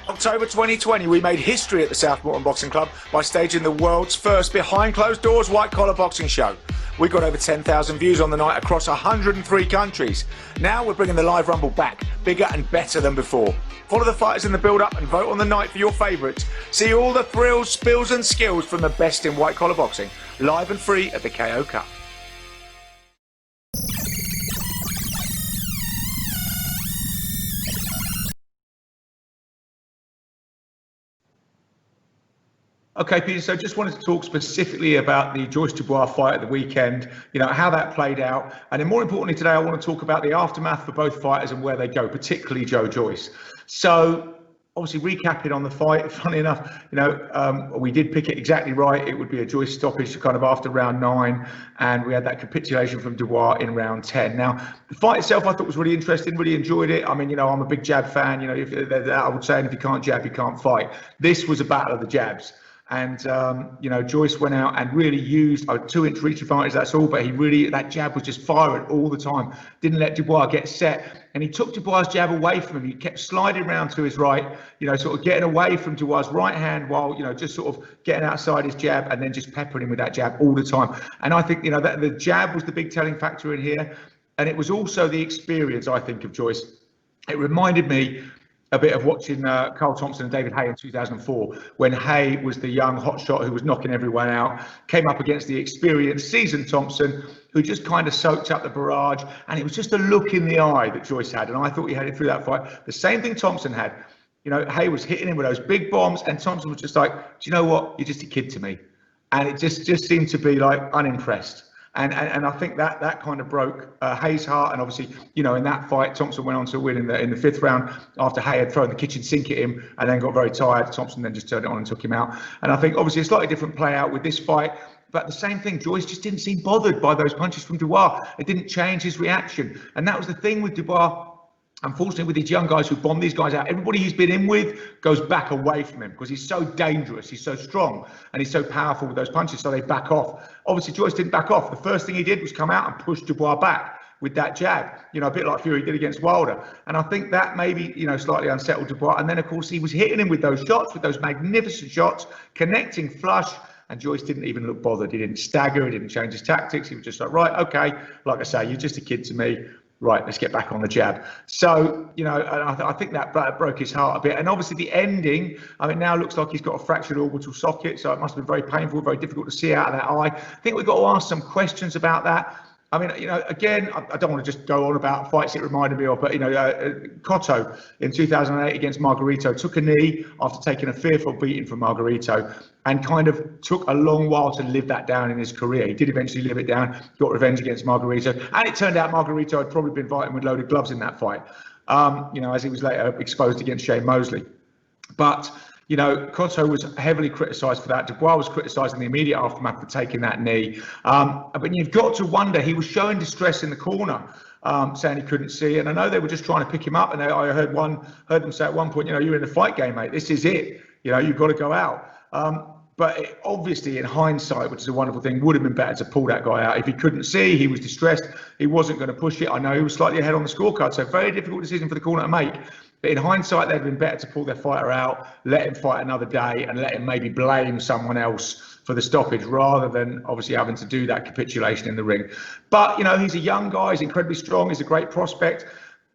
October 2020, we made history at the Southmorton Boxing Club by staging the world's first behind-closed-doors white-collar boxing show. We got over 10,000 views on the night across 103 countries. Now we're bringing the live rumble back, bigger and better than before. Follow the fighters in the build-up and vote on the night for your favourites. See all the thrills, spills and skills from the best in white-collar boxing, live and free at the KO Cup. Okay, Peter, so just wanted to talk specifically about the Joyce Dubois fight at the weekend, how that played out. And then more importantly today, I want to talk about the aftermath for both fighters and where they go, particularly Joe Joyce. So obviously recapping on the fight, funny enough, we did pick it exactly right. It would be a Joyce stoppage kind of after round 9. And we had that capitulation from Dubois in round 10. Now, the fight itself I thought was really interesting, really enjoyed it. I mean, I'm a big jab fan. I would say, if you can't jab, you can't fight. This was a battle of the jabs. And, Joyce went out and really used a 2-inch reach advantage, that's all. But that jab was just firing all the time. Didn't let Dubois get set. And he took Dubois' jab away from him. He kept sliding around to his right, sort of getting away from Dubois' right hand while, just sort of getting outside his jab and then just peppering him with that jab all the time. And I think, that the jab was the big telling factor in here. And it was also the experience, I think, of Joyce. It reminded me a bit of watching Carl Thompson and David Haye in 2004, when Haye was the young hotshot who was knocking everyone out, came up against the experienced, seasoned Thompson, who just kind of soaked up the barrage. And it was just a look in the eye that Joyce had. And I thought he had it through that fight. The same thing Thompson had. Haye was hitting him with those big bombs, and Thompson was just like, do you know what? You're just a kid to me. And it just seemed to be like unimpressed. And I think that kind of broke Haye's heart. And obviously, in that fight, Thompson went on to win in the 5th round after Haye had thrown the kitchen sink at him and then got very tired. Thompson then just turned it on and took him out. And I think obviously a slightly different play out with this fight. But the same thing, Joyce just didn't seem bothered by those punches from Dubois. It didn't change his reaction. And that was the thing with Dubois. Unfortunately, with these young guys who bomb these guys out, everybody he's been in with goes back away from him because he's so dangerous, he's so strong, and he's so powerful with those punches, so they back off. Obviously, Joyce didn't back off. The first thing he did was come out and push Dubois back with that jab, a bit like Fury did against Wilder. And I think that maybe, slightly unsettled Dubois. And then, of course, he was hitting him with those shots, with those magnificent shots, connecting flush. And Joyce didn't even look bothered. He didn't stagger. He didn't change his tactics. He was just like, right, okay, like I say, you're just a kid to me. Right, let's get back on the jab. So, and I think that broke his heart a bit. And obviously the ending, now looks like he's got a fractured orbital socket. So it must have been very painful, very difficult to see out of that eye. I think we've got to ask some questions about that. Again, I don't want to just go on about fights it reminded me of, but, Cotto in 2008 against Margarito took a knee after taking a fearful beating from Margarito and kind of took a long while to live that down in his career. He did eventually live it down, got revenge against Margarito. And it turned out Margarito had probably been fighting with loaded gloves in that fight, as he was later exposed against Shane Mosley. But Cotto was heavily criticised for that. Dubois was criticised in the immediate aftermath for taking that knee. But you've got to wonder, he was showing distress in the corner, saying he couldn't see. And I know they were just trying to pick him up. And I heard them say at one point, you're in the fight game, mate. This is it. You've got to go out. But obviously, in hindsight, which is a wonderful thing, would have been better to pull that guy out. If he couldn't see, he was distressed. He wasn't going to push it. I know he was slightly ahead on the scorecard. So very difficult decision for the corner to make. But in hindsight, they'd been better to pull their fighter out, let him fight another day, and let him maybe blame someone else for the stoppage rather than obviously having to do that capitulation in the ring. But, he's a young guy. He's incredibly strong. He's a great prospect.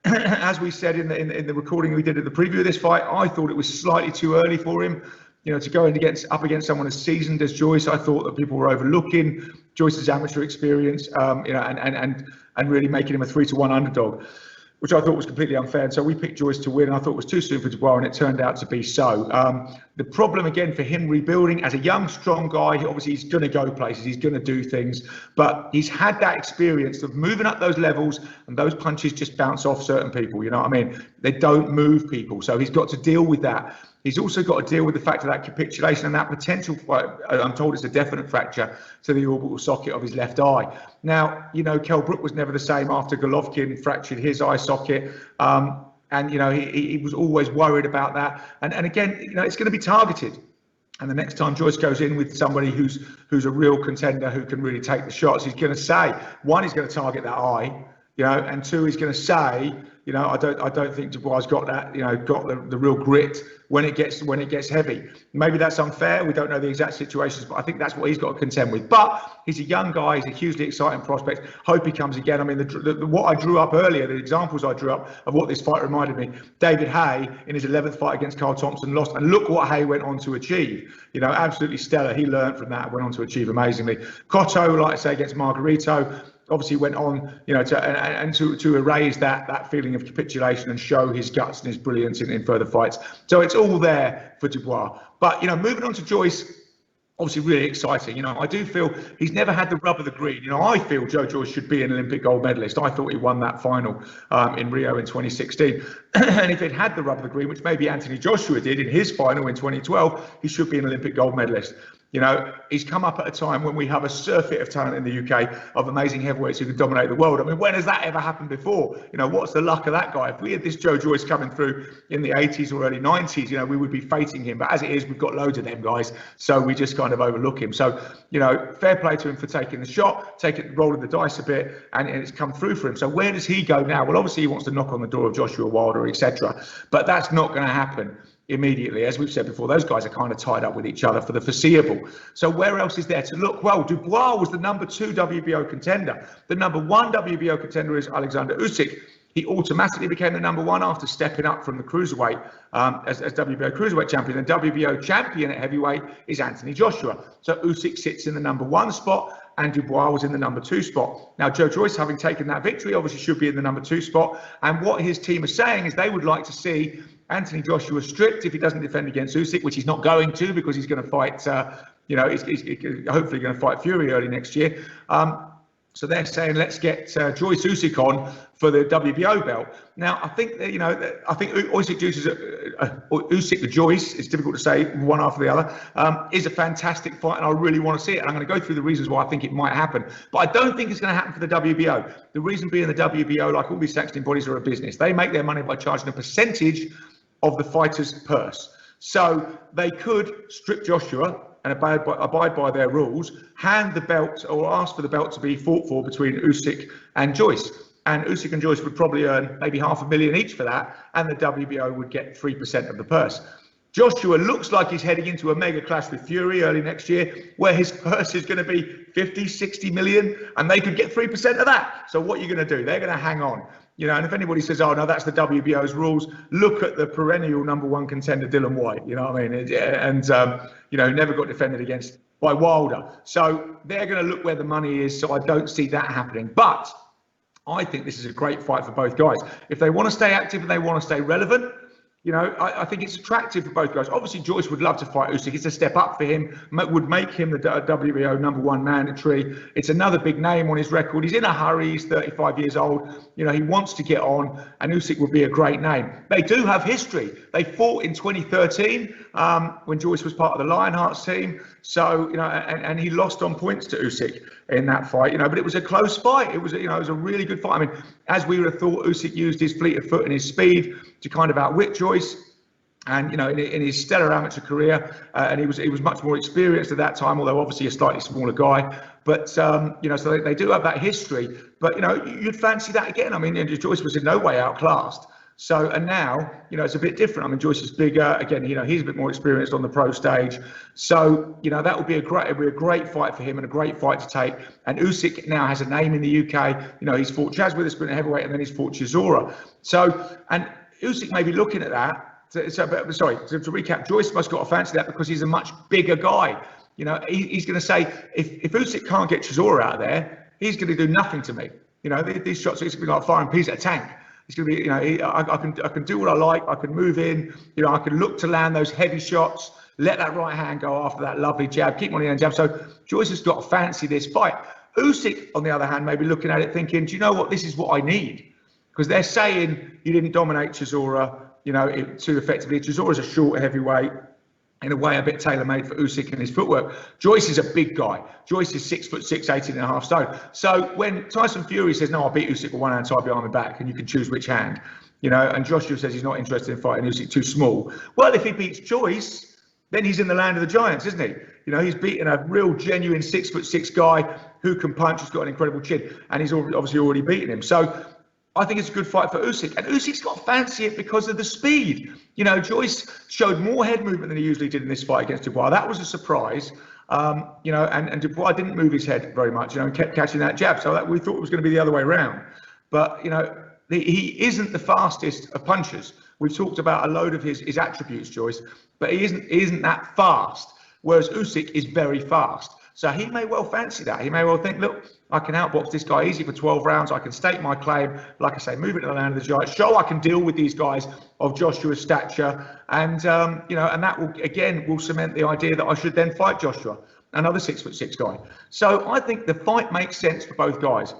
As we said in the recording we did at the preview of this fight, I thought it was slightly too early for him, to go up against someone as seasoned as Joyce. I thought that people were overlooking Joyce's amateur experience, and really making him a 3-1 underdog, which I thought was completely unfair. And so we picked Joyce to win. And I thought it was too soon for Dubois, and it turned out to be so. The problem, again, for him rebuilding as a young, strong guy, obviously he's going to go places, he's going to do things, but he's had that experience of moving up those levels, and those punches just bounce off certain people, They don't move people. So he's got to deal with that. He's also got to deal with the fact of that capitulation and that potential, I'm told it's a definite fracture to the orbital socket of his left eye. Now, Kell Brook was never the same after Golovkin fractured his eye socket. And, he was always worried about that. And again, it's going to be targeted. And the next time Joyce goes in with somebody who's a real contender who can really take the shots, he's going to say, one, he's going to target that eye. and two, he's going to say, I don't think Dubois got that, got the real grit when it gets heavy. Maybe that's unfair. We don't know the exact situations, but I think that's what he's got to contend with. But he's a young guy. He's a hugely exciting prospect. Hope he comes again. I mean, what I drew up earlier, the examples I drew up of what this fight reminded me. David Haye in his 11th fight against Carl Thompson lost, and look what Haye went on to achieve. Absolutely stellar. He learned from that, went on to achieve amazingly. Cotto, like I say, against Margarito, obviously went on, to erase that feeling of capitulation and show his guts and his brilliance in further fights. So it's all there for Dubois. But, moving on to Joyce, obviously really exciting. I do feel he's never had the rub of the green. I feel Joe Joyce should be an Olympic gold medalist. I thought he won that final in Rio in 2016. And if it had the rub of the green, which maybe Anthony Joshua did in his final in 2012, he should be an Olympic gold medalist. He's come up at a time when we have a surfeit of talent in the UK of amazing heavyweights who can dominate the world. I mean, when has that ever happened before? What's the luck of that guy? If we had this Joe Joyce coming through in the 80s or early 90s, we would be fating him. But as it is, we've got loads of them guys, so we just kind of overlook him. So, fair play to him for taking the shot, rolling the dice a bit, and it's come through for him. So where does he go now? Well, obviously he wants to knock on the door of Joshua Wilder, etc. But that's not going to happen immediately. As we've said before, those guys are kind of tied up with each other for the foreseeable. So where else is there to look? Well, Dubois was the number 2 WBO contender. The number 1 WBO contender is Oleksandr Usyk. He automatically became the number 1 after stepping up from the cruiserweight as WBO cruiserweight champion. The WBO champion at heavyweight is Anthony Joshua. So Usyk sits in the number 1 spot, and Dubois was in the number 2 spot. Now, Joe Joyce, having taken that victory, obviously should be in the number 2 spot. And what his team is saying is they would like to see Anthony Joshua stripped if he doesn't defend against Usyk, which he's not going to, because he's going to fight, he's hopefully going to fight Fury early next year. So they're saying, let's get Joyce Usyk on for the WBO belt. Now, I think Usyk Joyce, it's difficult to say one after the other, is a fantastic fight, and I really want to see it. And I'm going to go through the reasons why I think it might happen. But I don't think it's going to happen for the WBO. The reason being, the WBO, like all these sanctioning bodies, are a business. They make their money by charging a percentage of the fighter's purse. So they could strip Joshua and abide by their rules, hand the belt or ask for the belt to be fought for between Usyk and Joyce. And Usyk and Joyce would probably earn maybe $500,000 each for that, and the WBO would get 3% of the purse. Joshua looks like he's heading into a mega clash with Fury early next year, where his purse is going to be 50, 60 million, and they could get 3% of that. So what are you going to do? They're going to hang on. And if anybody says, oh, no, that's the WBO's rules, look at the perennial number 1 contender, Dylan White, you know what I mean? And, never got defended against by Wilder. So they're going to look where the money is. So I don't see that happening. But I think this is a great fight for both guys. If they want to stay active and they want to stay relevant, I think it's attractive for both guys. Obviously, Joyce would love to fight Usyk. It's a step up for him, would make him the WBO number 1 mandatory. It's another big name on his record. He's in a hurry. He's 35 years old. He wants to get on, and Usyk would be a great name. They do have history. They fought in 2013 when Joyce was part of the Lionhearts team. So, and he lost on points to Usyk in that fight, but it was a close fight. It was, it was a really good fight. I mean, as we would have thought, Usyk used his fleet of foot and his speed to kind of outwit Joyce. And in his stellar amateur career, and he was much more experienced at that time, although obviously a slightly smaller guy. But so they do have that history. But you'd fancy that again. I mean, Joyce was in no way outclassed. So, and now, it's a bit different. I mean, Joyce is bigger. Again, he's a bit more experienced on the pro stage. So, that would be a great fight for him and a great fight to take. And Usyk now has a name in the UK. He's fought Chaz Witherspoon at heavyweight, and then he's fought Chisora. So, and Usyk may be looking at that. To recap, Joyce must got to fancy that because he's a much bigger guy. He's going to say, if Usyk can't get Chisora out of there, he's going to do nothing to me. These shots are going to be like firing peas at a tank. It's going to be, I can do what I like. I can move in. I can look to land those heavy shots. Let that right hand go after that lovely jab. Keep on the end jab. So Joyce has got to fancy this fight. Usyk, on the other hand, may be looking at it thinking, do you know what? This is what I need. Because they're saying you didn't dominate Chisora, too effectively. Chisora's a short heavyweight, in a way a bit tailor-made for Usyk and his footwork. Joyce is a big guy. Joyce is 6'6", 18.5 stone. So when Tyson Fury says, no, I'll beat Usyk with one hand tied behind my back, and you can choose which hand, and Joshua says he's not interested in fighting Usyk, too small. Well, if he beats Joyce, then he's in the land of the giants, isn't he? You know, he's beaten a real genuine 6'6" guy who can punch, who's got an incredible chin, and he's obviously already beaten him. So I think it's a good fight for Usyk, and Usyk's got to fancy it because of the speed. You know, Joyce showed more head movement than he usually did in this fight against Dubois. That was a surprise. You know, and Dubois didn't move his head very much, you know, and kept catching that jab. So that we thought it was going to be the other way around. But, you know, he isn't the fastest of punchers. We've talked about a load of his attributes, Joyce, but he isn't that fast, whereas Usyk is very fast. So he may well fancy that. He may well think, look, I can outbox this guy easy for 12 rounds. I can stake my claim, like I say, move it to the land of the giants, show I can deal with these guys of Joshua's stature. And, you know, and that will cement the idea that I should then fight Joshua, another 6'6" guy. So I think the fight makes sense for both guys.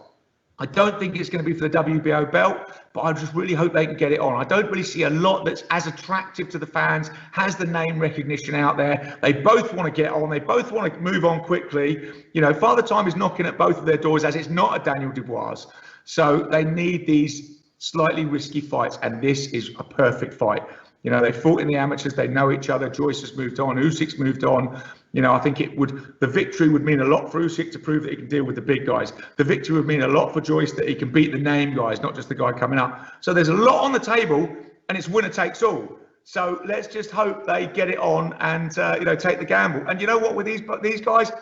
I don't think it's going to be for the WBO belt, but I just really hope they can get it on. I don't really see a lot that's as attractive to the fans, has the name recognition out there. They both want to get on. They both want to move on quickly. You know, Father Time is knocking at both of their doors, as it's not a Daniel Dubois. So they need these slightly risky fights, and this is a perfect fight. You know, they fought in the amateurs. They know each other. Joyce has moved on. Usyk's moved on. You know, I think the victory would mean a lot for Usyk to prove that he can deal with the big guys. The victory would mean a lot for Joyce that he can beat the name guys, not just the guy coming up. So there's a lot on the table, and it's winner takes all. So let's just hope they get it on and, you know, take the gamble. And you know what, with these guys,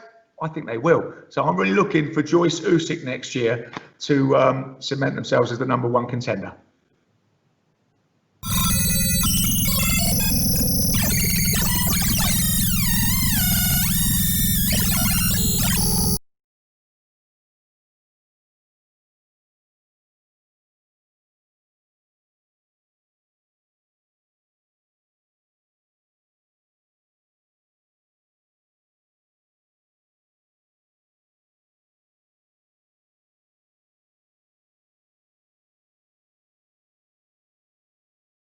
I think they will. So I'm really looking for Joyce Usyk next year to cement themselves as the #1 contender.